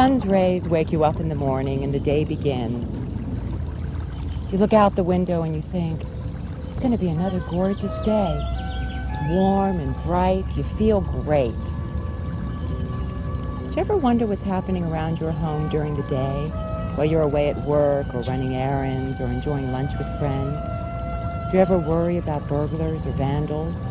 sun's rays wake you up in the morning and the day begins. You look out the window and you think, it's going to be another gorgeous day. It's warm and bright. You feel great. Do you ever wonder what's happening around your home during the day, while you're away at work or running errands or enjoying lunch with friends? Do you ever worry about burglars or vandals?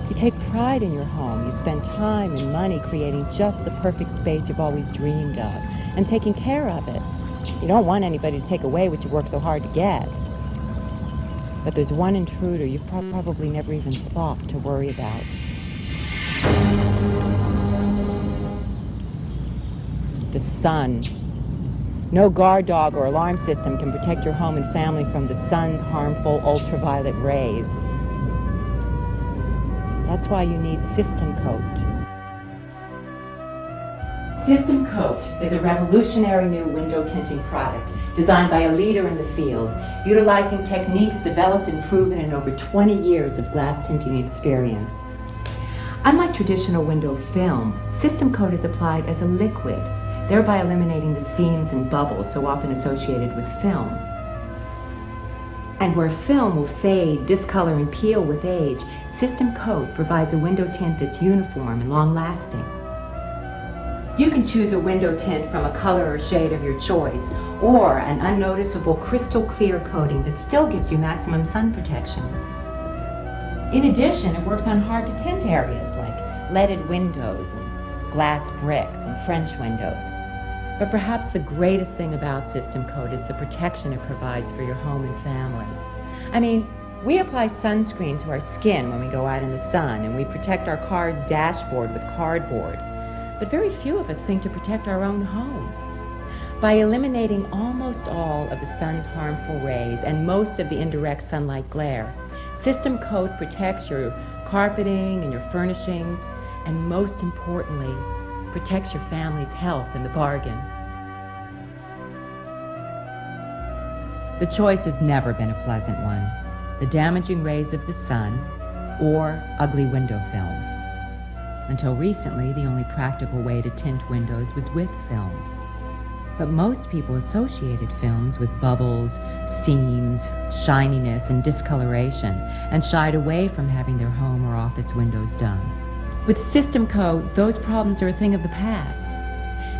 You take pride in your home. You spend time and money creating just the perfect space you've always dreamed of and taking care of it. You don't want anybody to take away what you work so hard to get. But there's one intruder you've probably never even thought to worry about. The sun. No guard dog or alarm system can protect your home and family from the sun's harmful ultraviolet rays. That's why you need System-Kote. System-Kote is a revolutionary new window tinting product designed by a leader in the field, utilizing techniques developed and proven in over 20 years of glass tinting experience. Unlike traditional window film, System-Kote is applied as a liquid, thereby eliminating the seams and bubbles so often associated with film. And where film will fade, discolor, and peel with age, System-Kote provides a window tint that's uniform and long-lasting. You can choose a window tint from a color or shade of your choice, or an unnoticeable crystal clear coating that still gives you maximum sun protection. In addition, it works on hard-to-tint areas like leaded windows and glass bricks and French windows. But perhaps the greatest thing about System-Kote is the protection it provides for your home and family. I mean, we apply sunscreen to our skin when we go out in the sun, and we protect our car's dashboard with cardboard. But very few of us think to protect our own home. By eliminating almost all of the sun's harmful rays and most of the indirect sunlight glare, System-Kote protects your carpeting and your furnishings, and most importantly, protects your family's health in the bargain. The choice has never been a pleasant one: the damaging rays of the sun or ugly window film. Until recently, the only practical way to tint windows was with film. But most people associated films with bubbles, seams, shininess, and discoloration, and shied away from having their home or office windows done. With System-Kote, those problems are a thing of the past.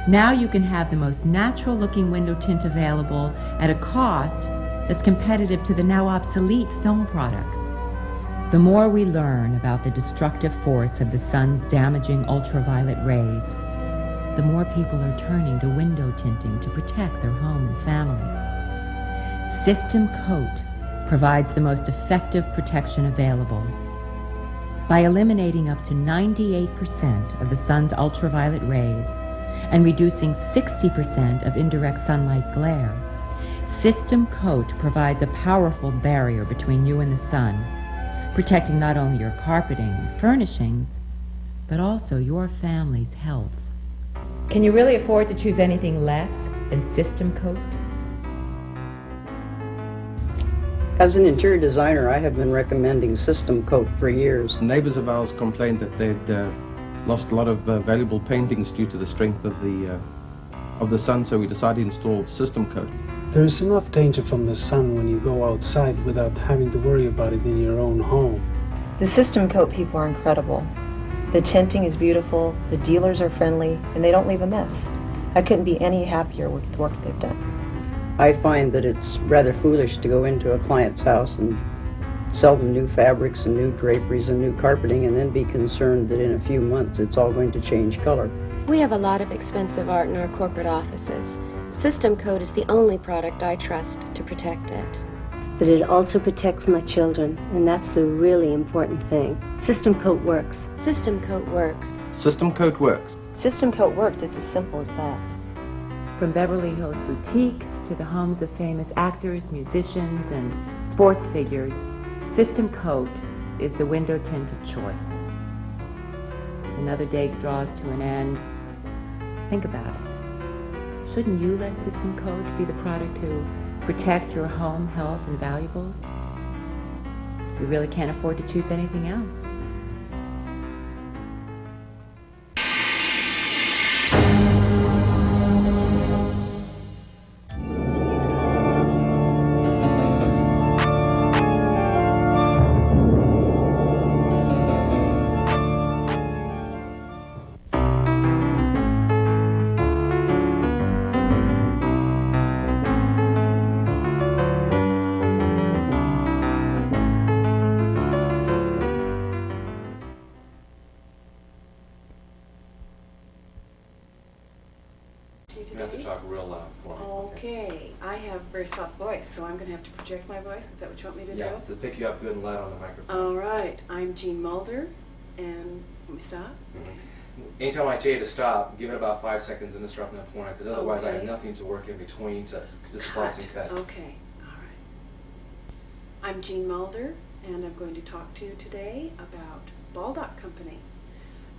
Now you can have the most natural-looking window tint available at a cost that's competitive to the now obsolete film products. The more we learn about the destructive force of the sun's damaging ultraviolet rays, the more people are turning to window tinting to protect their home and family. System-Kote provides the most effective protection available. By eliminating up to 98% of the sun's ultraviolet rays and reducing 60% of indirect sunlight glare, System-Kote provides a powerful barrier between you and the sun, protecting not only your carpeting and furnishings, but also your family's health. Can you really afford to choose anything less than System-Kote? As an interior designer, I have been recommending System-Kote for years. Neighbors of ours complained that they'd lost a lot of valuable paintings due to the strength of the sun, so we decided to install System-Kote. There is enough danger from the sun when you go outside without having to worry about it in your own home. The System-Kote people are incredible. The tinting is beautiful, the dealers are friendly, and they don't leave a mess. I couldn't be any happier with the work they've done. I find that it's rather foolish to go into a client's house and sell them new fabrics and new draperies and new carpeting and then be concerned that in a few months it's all going to change color. We have a lot of expensive art in our corporate offices. System-Kote is the only product I trust to protect it. But it also protects my children, and that's the really important thing. System-Kote works. System-Kote works. System-Kote works. System-Kote works, it's as simple as that. From Beverly Hills boutiques to the homes of famous actors, musicians, and sports figures, System-Kote is the window tint of choice. As another day draws to an end, think about it. Shouldn't you let System-Kote be the product to protect your home, health, and valuables? You really can't afford to choose anything else. voice, so I'm going to have to project my voice. Is that what you want me to do? Yeah, to pick you up good and loud on the microphone. All right. I'm Jean Mulder, and let me stop. Anytime I tell you to stop, give it about 5 seconds and then start from that point, because otherwise I have Okay. nothing to work in between to splice and cut. Okay. All right. I'm Jean Mulder, and I'm going to talk to you today about Baldock Company.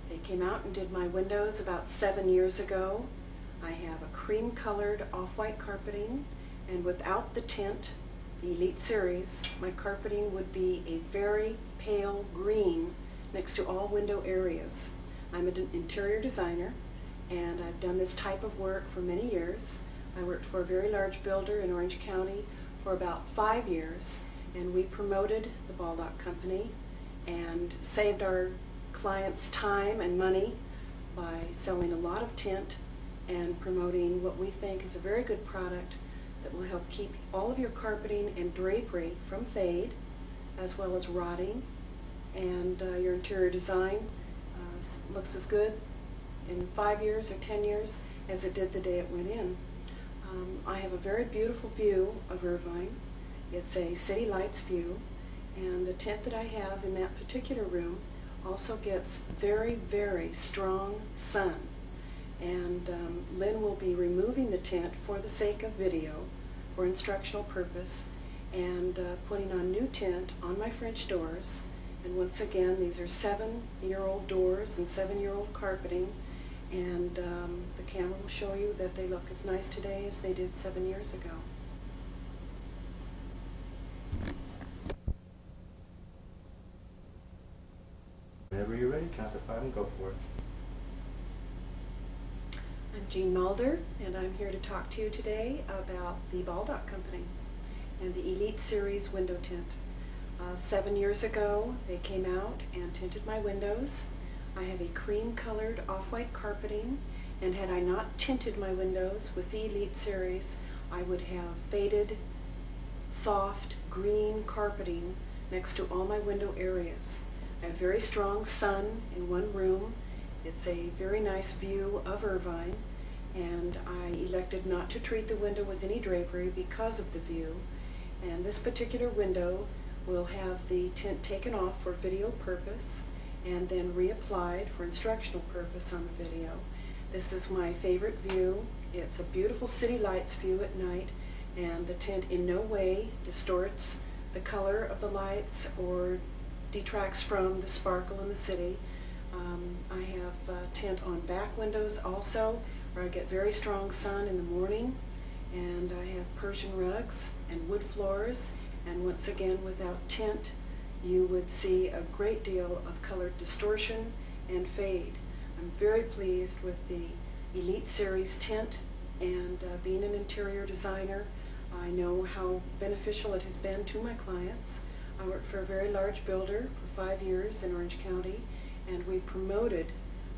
They came out and did my windows about 7 years ago. I have a cream-colored off-white carpeting, and without the tint, the Elite Series, my carpeting would be a very pale green next to all window areas. I'm an interior designer, and I've done this type of work for many years. I worked for a very large builder in Orange County for about 5 years, and we promoted the Baldock Company and saved our clients time and money by selling a lot of tint and promoting what we think is a very good product that will help keep all of your carpeting and drapery from fade, as well as rotting, and your interior design looks as good in 5 years or 10 years as it did the day it went in. I have a very beautiful view of Irvine. It's a city lights view, and the tint that I have in that particular room also gets very, very strong sun. And Lynn will be removing the tint for the sake of video, for instructional purpose, and putting on new tint on my French doors. And once again, these are 7-year-old doors and 7-year-old carpeting, and the camera will show you that they look as nice today as they did 7 years ago. Whenever you're ready, count to 5 and go for it. I'm Jean Mulder, and I'm here to talk to you today about the Baldock Company and the Elite Series window tint. 7 years ago, they came out and tinted my windows. I have a cream-colored off-white carpeting, and had I not tinted my windows with the Elite Series, I would have faded, soft, green carpeting next to all my window areas. I have very strong sun in one room. It's a very nice view of Irvine, and I elected not to treat the window with any drapery because of the view. And this particular window will have the tint taken off for video purpose and then reapplied for instructional purpose on the video. This is my favorite view. It's a beautiful city lights view at night, and the tint in no way distorts the color of the lights or detracts from the sparkle in the city. I have tint on back windows also, where I get very strong sun in the morning, and I have Persian rugs and wood floors, and once again, without tint, you would see a great deal of color distortion and fade. I'm very pleased with the Elite Series tint, and being an interior designer, I know how beneficial it has been to my clients. I worked for a very large builder for 5 years in Orange County, and we promoted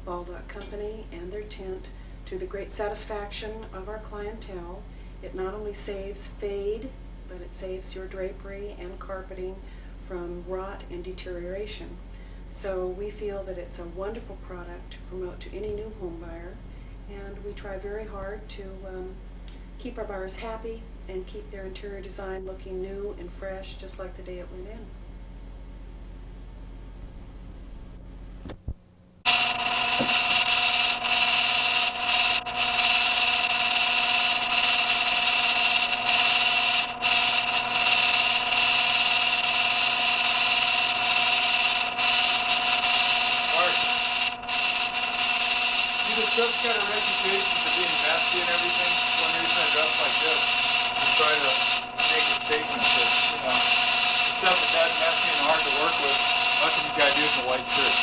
Baldock Company and their tint to the great satisfaction of our clientele. It not only saves fade, but it saves your drapery and carpeting from rot and deterioration. So we feel that it's a wonderful product to promote to any new home buyer, and we try very hard to keep our buyers happy and keep their interior design looking new and fresh, just like the day it went in. Stuff's got a reputation for being nasty and everything. One reason I dress like this is try to make a statement that, the stuff is that messy and hard to work with, nothing you gotta do is a white shirt.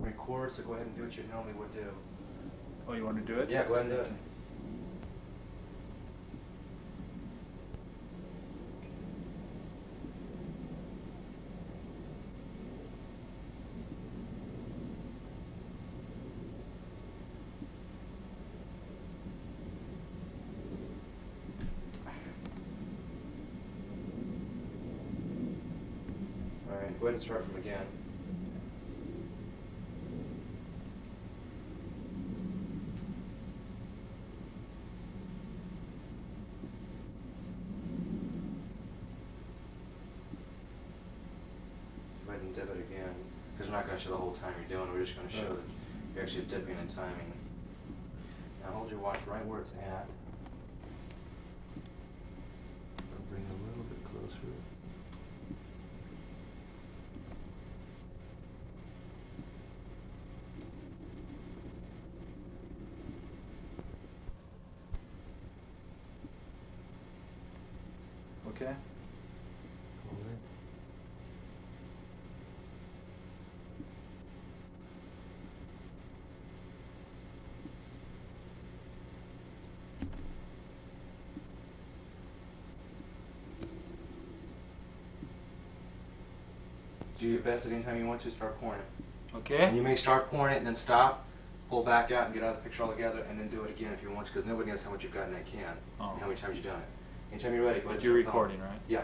Record, so go ahead and do what you normally would do. Oh, you want to do it? Yeah, go ahead and do it. Go ahead and start from again. Go ahead and dip it again, because we're not going to show the whole time you're doing it. We're just going to show that you're actually dipping and timing. Now hold your watch right where it's at. Bring it a little bit closer. Okay. Hold it. Do your best at any time you want to start pouring it. Okay. And you may start pouring it and then stop, pull back out and get out of the picture altogether, and then do it again if you want to, because nobody knows how much you've got in that can and how many times you've done it. Anytime you're ready, go ahead. But you're and start recording, right? Yeah.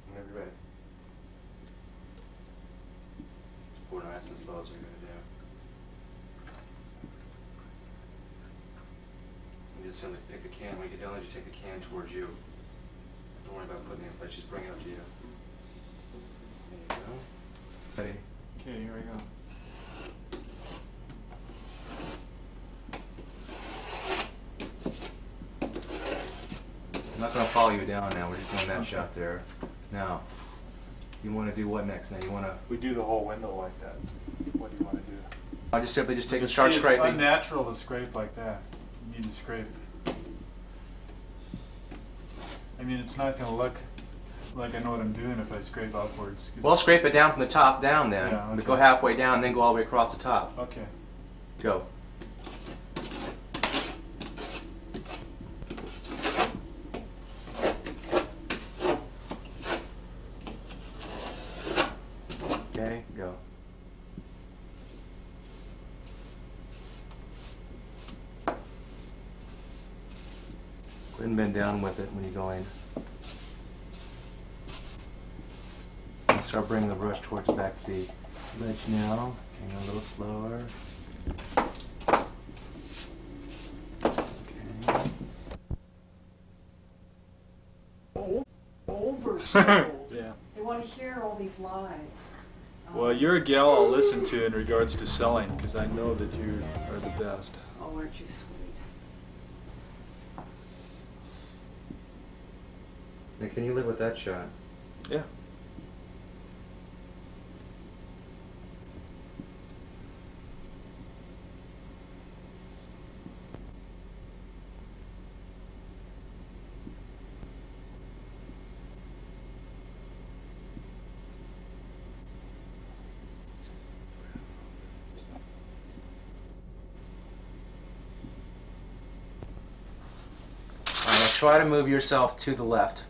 Whenever you're ready. Just pour nice and slow as you're going to do. You just simply pick the can. When you get done, you take the can towards you. Don't worry about putting it in place. Just bring it up to you. There you go. Ready? Okay, here we go. I'm not going to follow you down now. We're just doing that shot there. Now, you want to do what next? Now you want to. We do the whole window like that. What do you want to do? I just simply just take You and start see, scraping. It's unnatural to scrape like that. You need to scrape. I mean, it's not going to look like I know what I'm doing if I scrape upwards. Well, scrape it down from the top down then. Yeah, okay. But go halfway down, then go all the way across the top. Okay. Go. Okay, go. Go ahead and bend down with it when you go in. And start bringing the brush towards back the ledge now. Getting a little slower. Oversold. Yeah. They want to hear all these lies. Well, you're a gal I'll listen to in regards to selling, because I know that you are the best. Oh, aren't you sweet? Now, can you live with that shot? Yeah. Try to move yourself to the left.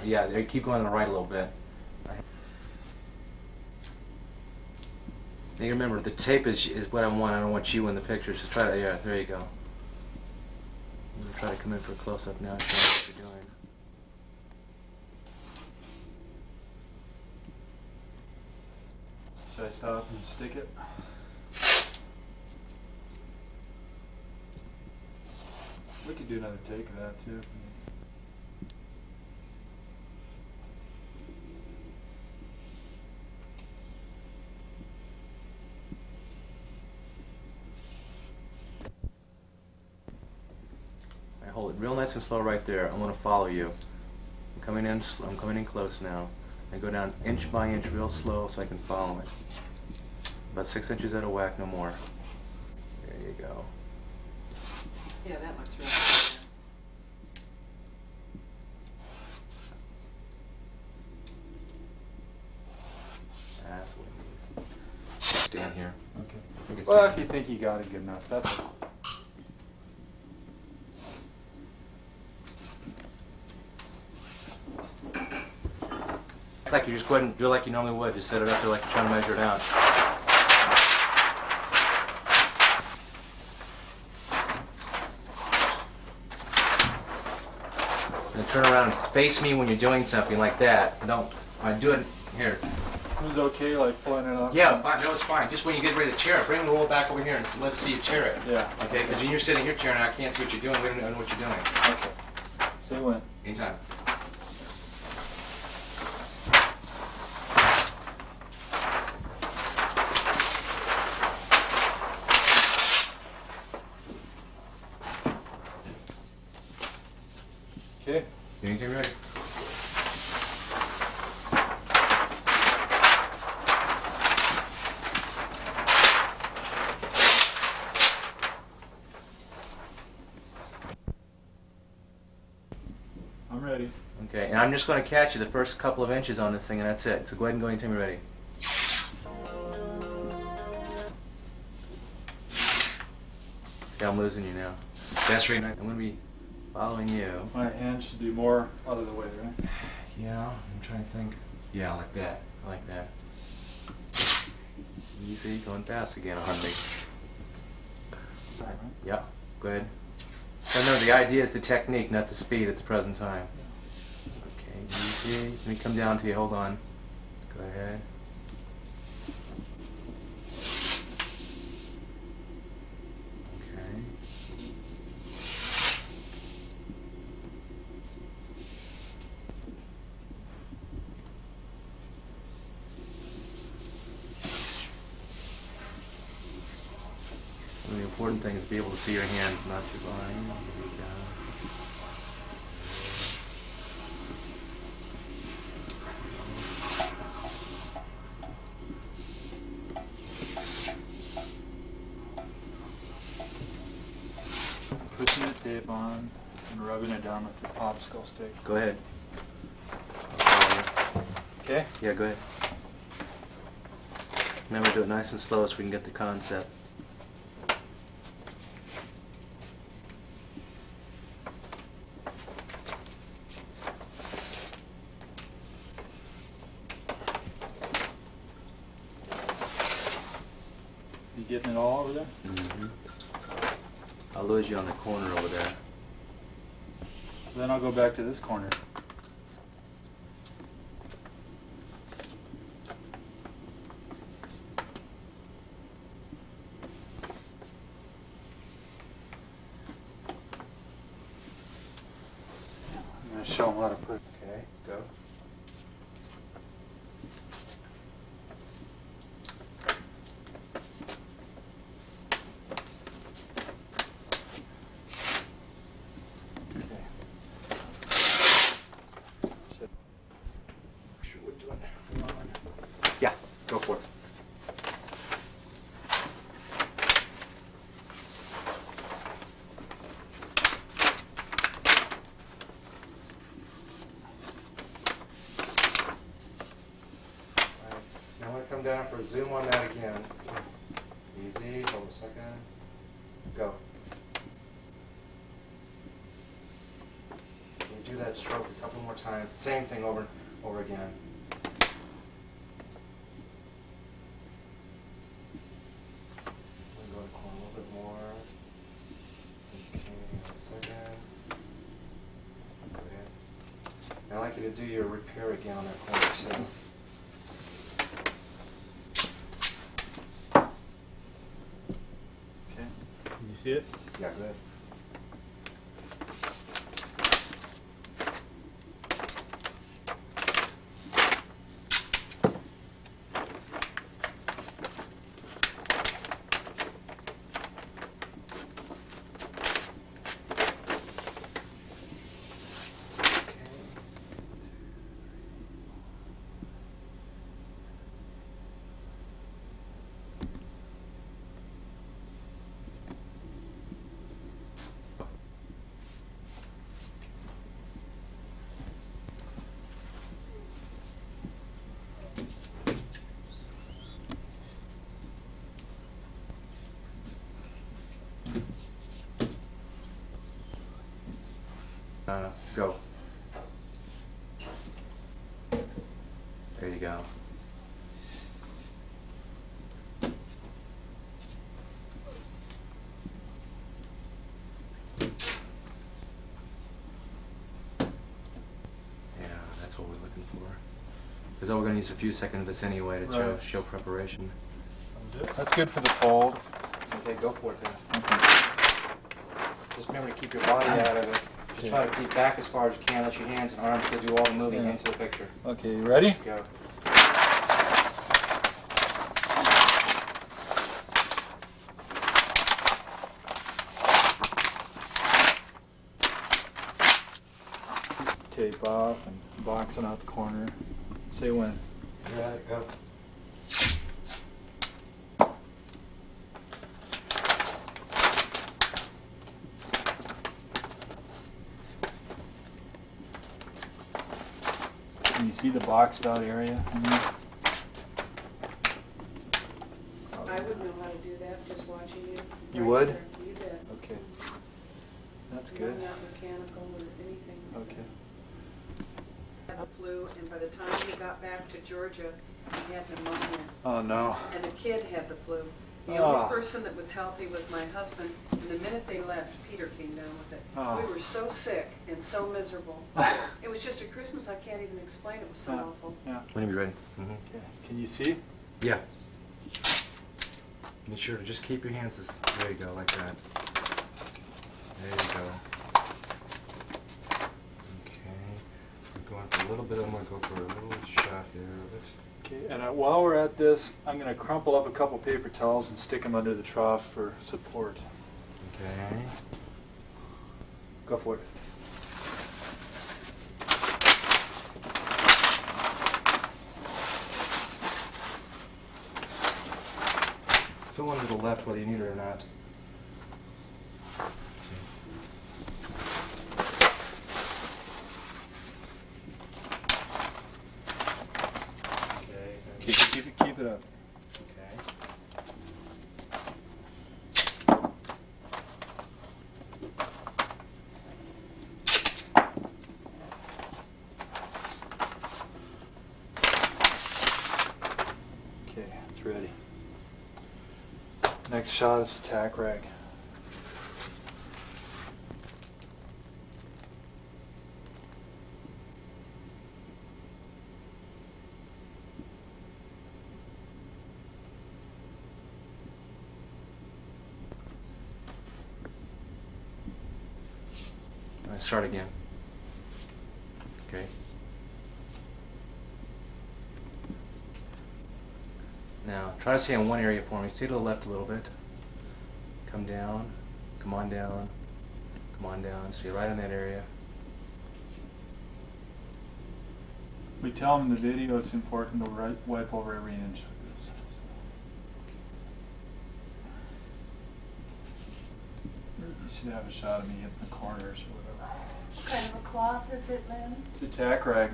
Yeah, there, keep going to the right a little bit. Now remember, the tape is what I want. I don't want you in the picture. So try to, yeah, there you go. I'm going to try to come in for a close-up now and show what you're doing. Should I stop and stick it? We could do another take of that too. Alright, hold it real nice and slow right there. I'm going to follow you. I'm coming in close now. And go down inch by inch real slow so I can follow it. About 6 inches out of whack, no more. There you go. Yeah, that looks really good. That's what we need. Stand here. Okay. You can Well, stand. if you think you got it good enough, that's all. Like you just go ahead and do it like you normally would. Just set it up there like you're trying to measure it out. And turn around and face me when you're doing something like that. Don't do it here. It was okay, like pulling it off? Yeah, fine. No, it's fine. Just when you get ready to tear it, bring the roll back over here and let's see you tear it. Yeah. Okay, because when you're sitting here tearing it, I can't see what you're doing. We don't know what you're doing. Okay. See when? Anytime. Okay. Anytime you're ready. I'm ready. Okay, and I'm just going to catch you the first couple of inches on this thing, and that's it. So go ahead and go anytime you're ready. See how I'm losing you now. That's right. I'm going to be following you. My hand should be more out of the way, right? Yeah, I'm trying to think. Yeah, like that. I like that. Easy, going fast again on me. Yeah, go ahead. Remember, the idea is the technique, not the speed at the present time. Okay, easy. Let me come down to you. Hold on. Go ahead. Okay. The important thing is to be able to see your hands, not your body. Here we go. Pushing the tape on and rubbing it down with the popsicle stick. Go ahead. Okay? Yeah, go ahead. Remember, do it nice and slow so we can get the concept. You getting it all over there? Mm-hmm. I'll lose you on the corner over there. Then I'll go back to this corner. I'm going to show them how to put it. Okay, go. Sure we're doing it. Come on. Yeah, go for it. Now I'm going to come down for a zoom on that again. Easy, hold a second. Go. You do that stroke a couple more times. Same thing over and over again. I'm going to go to the corner a little bit more. Okay, a second. Go ahead. Now I'd like you to do your repair again on that corner too. Okay. Can you see it? Yeah, go ahead. Go. There you go. Yeah, that's what we're looking for. Because all we're going to use a few seconds of this anyway to Right. show preparation. That's good for the fold. Okay, go for it then. Okay. Just remember to keep your body out of it. Just try to be back as far as you can. Let your hands and arms go do all the moving Yeah. into the picture. Okay, you ready? Go. Tape off and boxing out the corner. Say when. You got it. Go. Can you see the boxed out area? I would know how to do that, just watching you. You right would? there. You bet. Okay. That's I'm good. not mechanical or anything. Okay. Had the flu, and by the time he got back to Georgia, he had pneumonia. Oh no. And the kid had the flu. The Ah. only person that was healthy was my husband, and the minute they left, Peter came down with it. Ah. We were so sick and so miserable. It was just a Christmas I can't even explain, it was so Yeah. awful. Yeah. When you be ready. Okay. Can you see? Yeah. Make sure to just keep your hands there you go, like that. There you go. Okay. We're going for a little bit. I'm going to go for a little shot here of it. Okay. And while we're at this, I'm going to crumple up a couple paper towels and stick them under the trough for support. Okay. Go for it. Go one to the left whether you need it or not. Okay. Keep it up. Okay. Okay, it's ready. Next shot is the tack rag. Let's start again. Okay. Now, try to stay in one area for me. Stay to the left a little bit. Come down. Come on down. Come on down. Stay right in that area. We tell them in the video it's important to wipe over every inch of this. You should have a shot of me hitting the corners or whatever. What kind of a cloth is it, Lynn? It's a tack rag,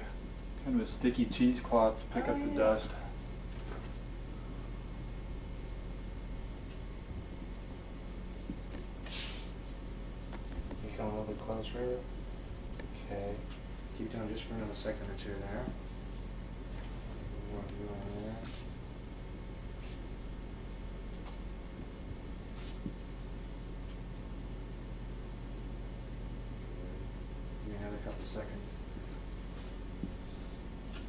kind of a sticky cheesecloth to pick up the dust. Can you come a little bit closer? Okay. Keep doing just for another second or two there. What are you doing there? Give me another couple seconds.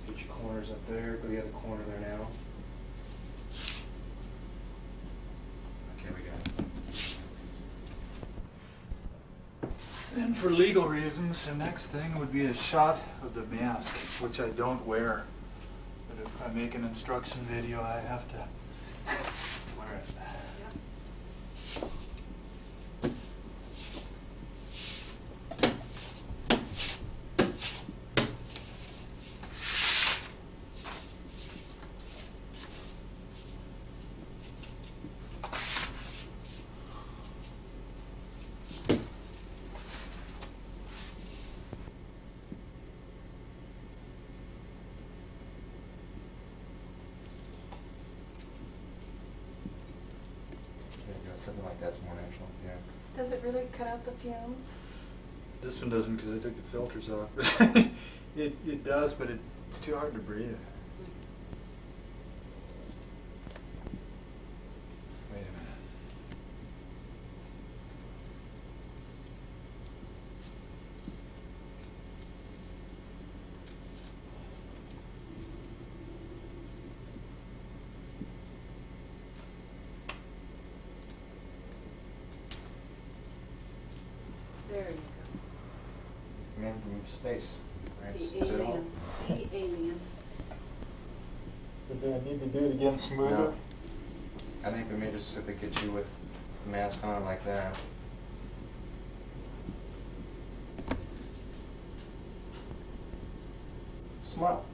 Get your corners up there. Go to the other corner there now. Okay, we got it. And for legal reasons, the next thing would be a shot of the mask, which I don't wear. But if I make an instruction video, I have to wear it. Something like that's more natural, yeah. Does it really cut out the fumes? This one doesn't because I took the filters off. It does, but it's too hard to breathe. Wait a minute. There you Man from space. go. Right, The sit all- alien. The alien. Do I need to do it again smoother? No. I think we may just have to get you with the mask on like that. Smile.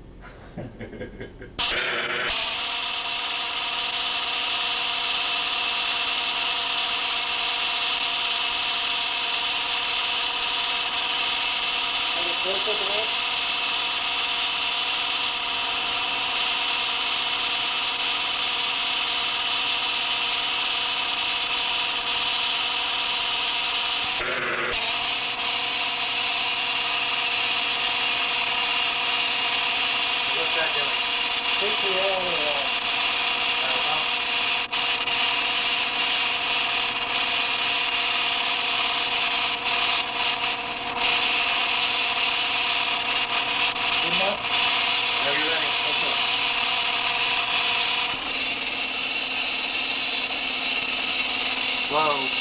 What's that doing? Take the air off. Good enough? Whenever you're ready. Slow.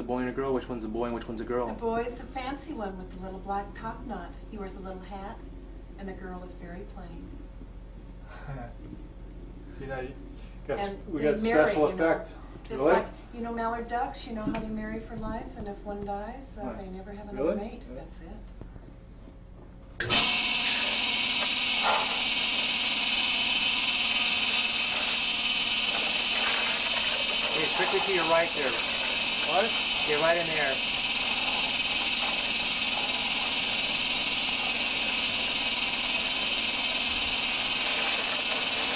a boy and a girl? Which one's a boy and which one's a girl? The boy's the fancy one with the little black top knot. He wears a little hat, and the girl is very plain. See, now And we they got marry, special you know. effect. It's Really? like, you know, mallard ducks, you know how they marry for life, and if one dies, Right. they never have another Really? mate. That's it. Okay, strictly to your right there. What? Get right in there.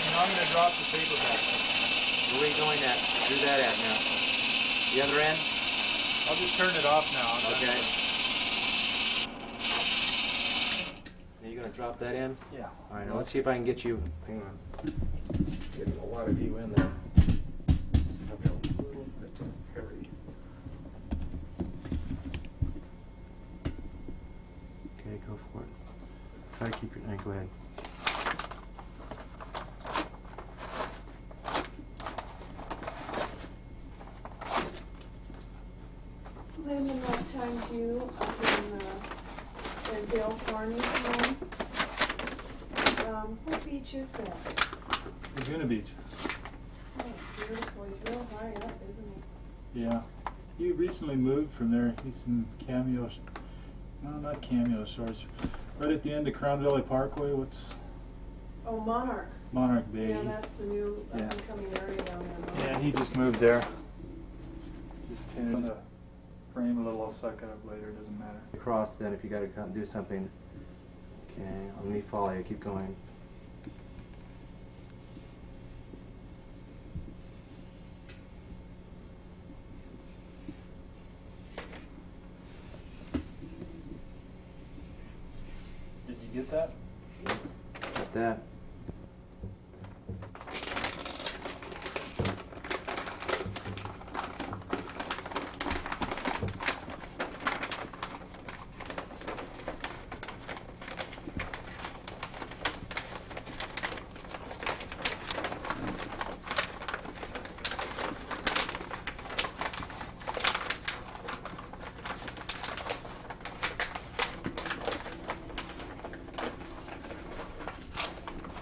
And I'm gonna drop the paper back. Where are you going at? Do that at now. The other end? I'll just turn it off now. Okay. Are you gonna drop that in? Yeah. All right, now let's see if I can get you. Hang on. Getting a lot of you in there. This is gonna be a little bit hairy. Okay, go for it. Try to keep your... Go ahead. Lynn and nighttime view up in Dale Farney's home. What beach is that? Laguna Beach. Oh, it's beautiful. He's real high up, isn't he? Yeah. He recently moved from there. He's in Cameo. No, not Cameo Shores. Right at the end of Crown Valley Parkway. What's Oh, Monarch. Monarch Bay? Yeah, that's the new Yeah. up-and-coming area down there. Monarch. Yeah, he just moved there. Just tinted the frame a little. I'll suck it up later. It doesn't matter. Across then if you got to do something. Okay, let me follow you. Keep going. Did you get that? Got that.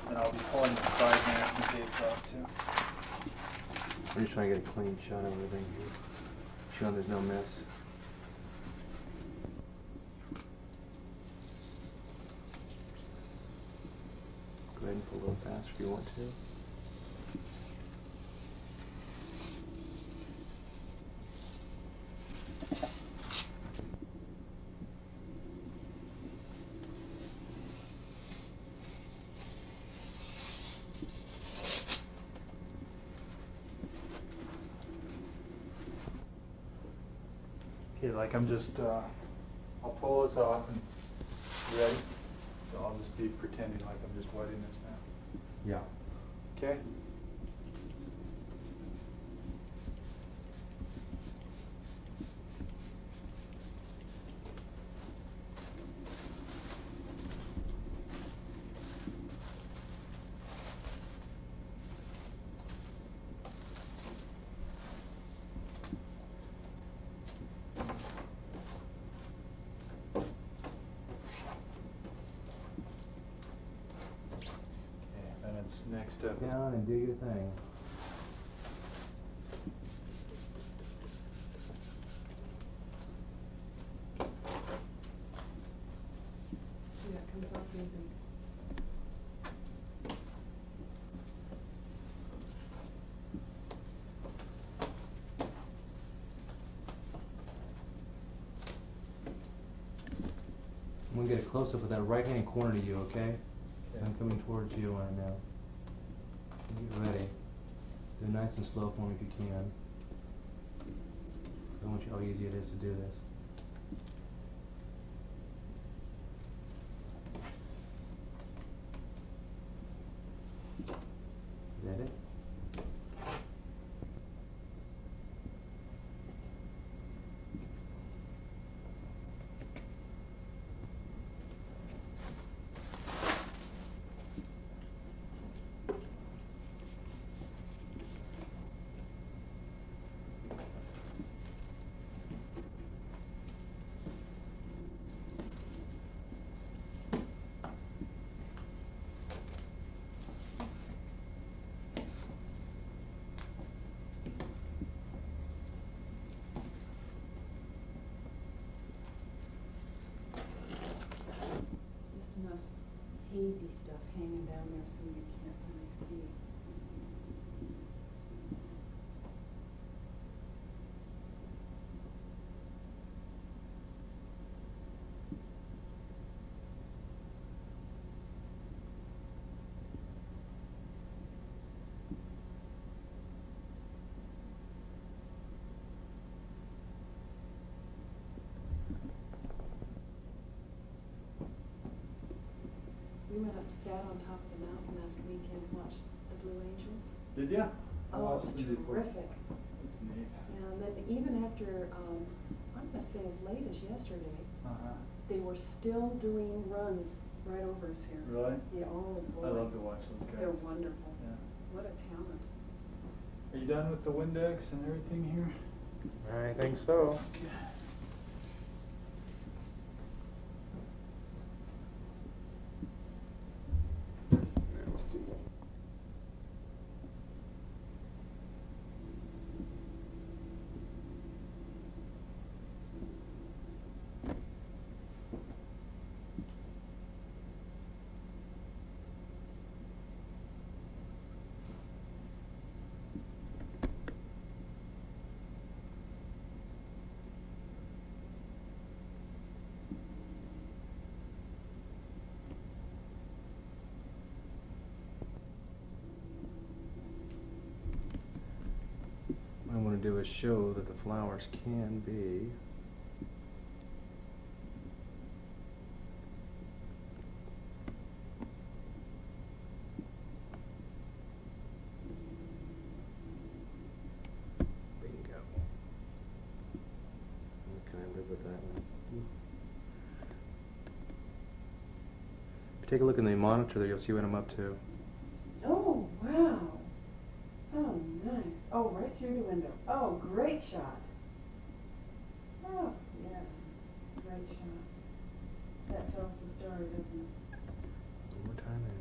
And I'll be pulling the side masking tapes off too. I'm just trying to get a clean shot of everything here. Showing there's no mess. Go ahead and pull a little faster if you want to. Okay, like I'm just, I'll pull this off and, you ready? So I'll just be pretending like I'm just wetting this now. Yeah. Okay? Then it's next step. Get on and do your thing. Yeah, it comes off easy. I'm going to get a close-up with that right-hand corner to you, okay? So I'm coming towards you right now. Get ready. Do it nice and slow for me if you can. I want you how easy it is to do this. Is that it? hazy stuff hanging down there so you can't really see. We went up, sat on top of the mountain last weekend and watched the Blue Angels. Did ya? Oh, it was before. terrific. It's neat. And then even after, I'm going to say as late as yesterday, they were still doing runs right over us here. Really? Yeah, oh boy. I love to watch those guys. They're wonderful. Yeah. What a talent. Are you done with the Windex and everything here? I think so. Okay. Let's do that. What I want to do is show that the flowers can be bingo. Can I live with that one? If you take a look in the monitor there, you'll see what I'm up to. Oh, wow. Oh, nice. Oh, right through the window. Oh, great shot. Oh, yes. Great shot. That tells the story, doesn't it? One more time in.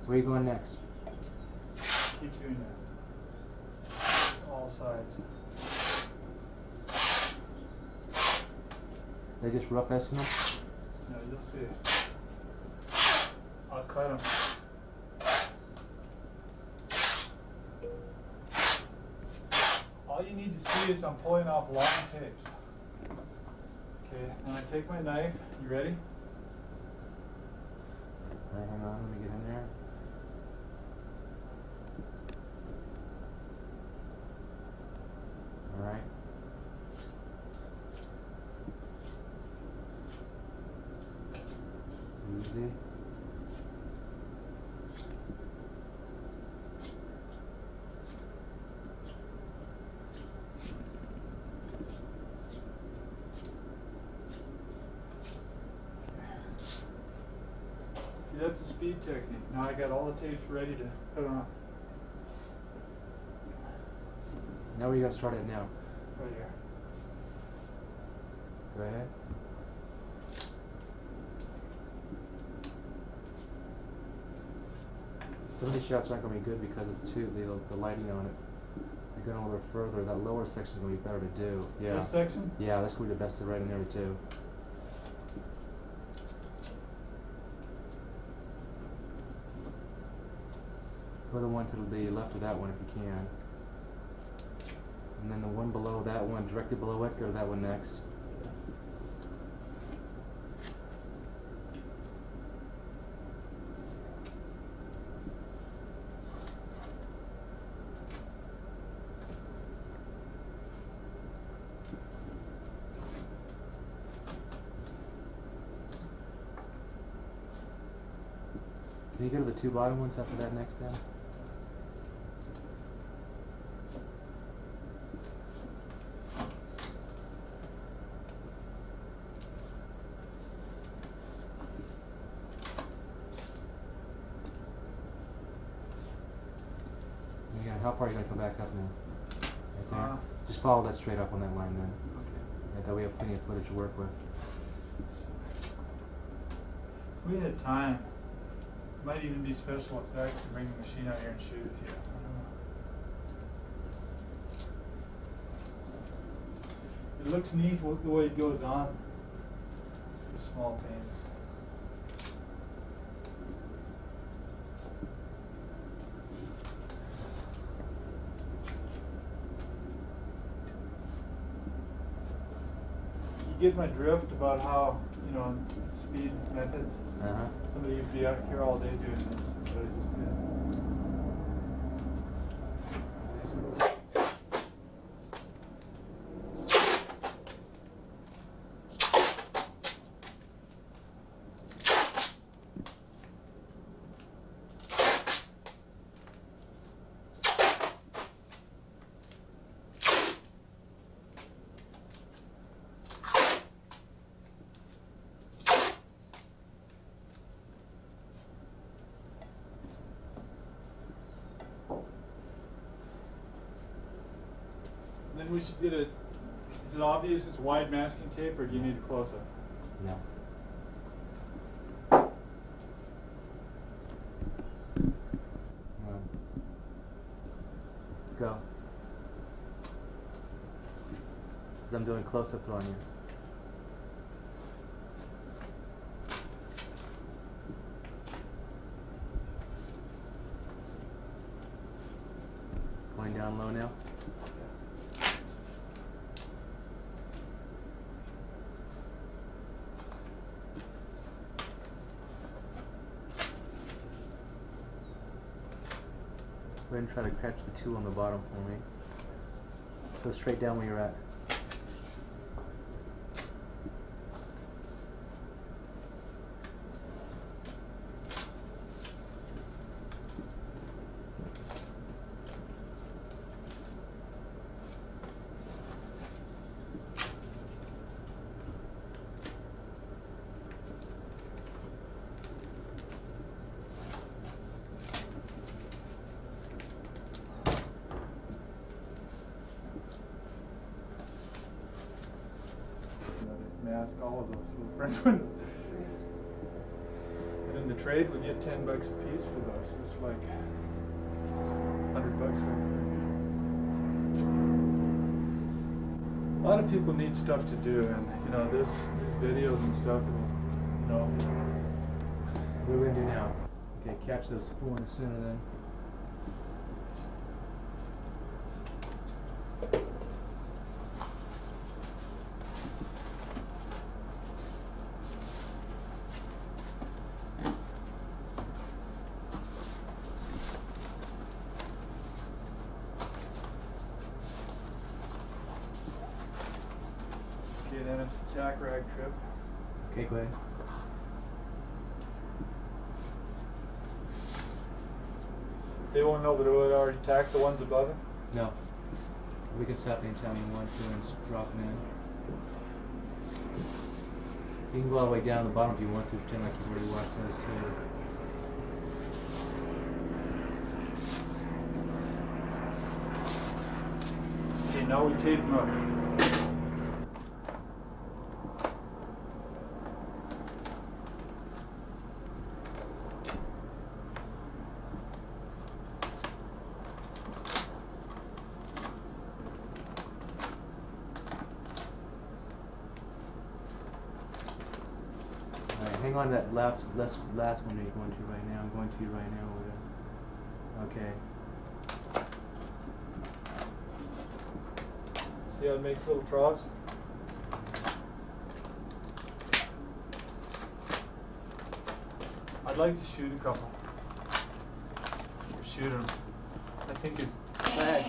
Where are you going next? Keep doing that. All sides. They just rough estimates? No, you'll see. I'll cut them. All you need to see is I'm pulling off long tapes. Okay, when I take my knife, you ready? All right, hang on, let me get in there. All right. Easy. See, that's the speed technique. Now I got all the tapes ready to put on. Now where are you going to start it now? Right here. Go ahead. Some of these shots aren't going to be good because it's too the lighting on it. You're going a little bit further. That lower section is going to be better to do. Yeah. This section? Yeah, that's going to be the best to right in there too. Go the one to the left of that one if you can. And then the one below that one, directly below it, go to that one next. you go to the two bottom ones after that next then? Again, how far are you going to come back up now? Right there? Just follow that straight up on that line then. Okay. That way we have plenty of footage to work with. If we had time, might even be special effects to bring the machine out here and shoot with you. I don't know. It looks neat the way it goes on. The small panes. You get my drift about how, you know, speed methods. Somebody would be out here all day doing this, but I just did. Then we should get a, is it obvious it's wide masking tape, or do you need a close-up? No. Go. 'Cause I'm doing close-ups on you. Going down low now. Go ahead and try to catch the two on the bottom for me. Go straight down where you're at. Mask all of those little French windows. And in the trade, we get $10 a piece for those. It's like $100 for a lot of people need stuff to do, and you know, these videos and stuff, you know. What are we gonna do now? Okay, catch those four in the center then. Okay, then it's the jack rag trip. Okay, go ahead. They won't know, but it would already tack the ones above it. No. We can stop anytime you want to and just drop it in. You can go all the way down to the bottom if you want to, pretend like you've already watched those too. Okay, now we tape them up. Hang on to that last one that you're going to right now. I'm going to right now with it. Okay. See how it makes little troughs? I'd like to shoot a couple. Or shoot them. I think it flag.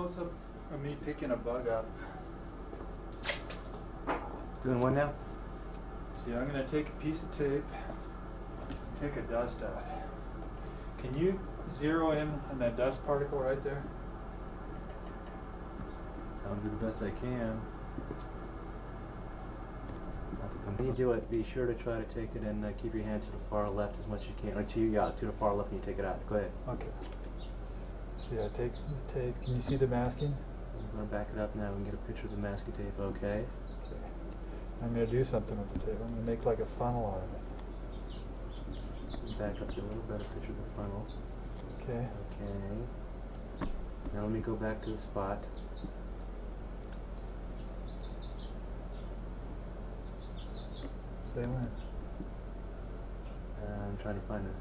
close-up of me picking a bug up. Doing what now? See, I'm going to take a piece of tape, take a dust out. Can you zero in on that dust particle right there? I'll do the best I can. When you do it, be sure to try to take it and keep your hand to the far left as much as you can. Or to the far left when you take it out. Go ahead. Okay. So yeah, take the tape. Can you see the masking? I'm going to back it up now and get a picture of the masking tape, okay? Okay. I'm going to do something with the tape. I'm going to make like a funnel out of it. Back up to a little better picture of the funnel. Okay. Okay. Now let me go back to the spot. Say when. I'm trying to find the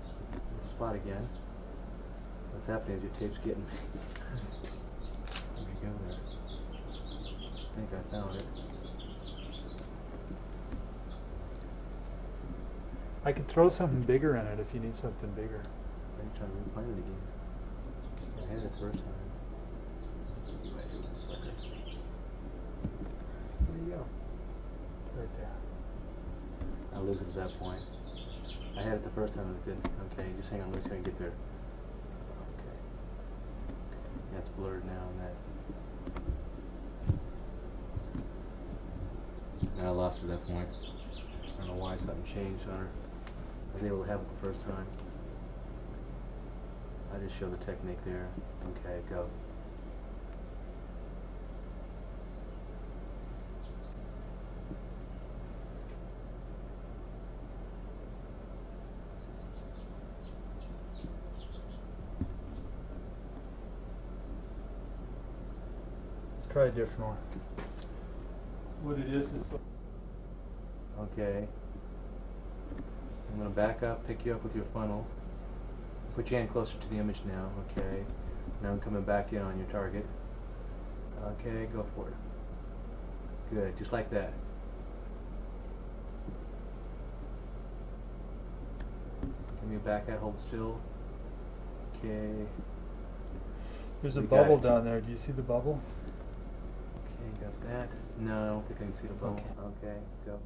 spot again. What's happening is your tape's getting... There we go there. I think I found it. I could throw something bigger in it if you need something bigger. I'm trying to find it again. I had it the first time. Wait, this sucker. There you go. Right there. I'll lose it at that point. I had it the first time and it didn't. Okay, just hang on, let me see if I can get there. Okay. Yeah, it's blurred now and that. And I lost it at that point. I don't know why something changed on her. I was able to have it the first time. I just show the technique there. Okay, go. Let's try a different one. What it is Okay. I'm going to back up, pick you up with your funnel. Put your hand closer to the image now, okay. Now I'm coming back in on your target. Okay, go for it. Good, just like that. Give me a back out, hold still. Okay. There's a We got bubble it. down there. Do you see the bubble? Okay, got that. No, I don't think I can see the bubble. Okay, go.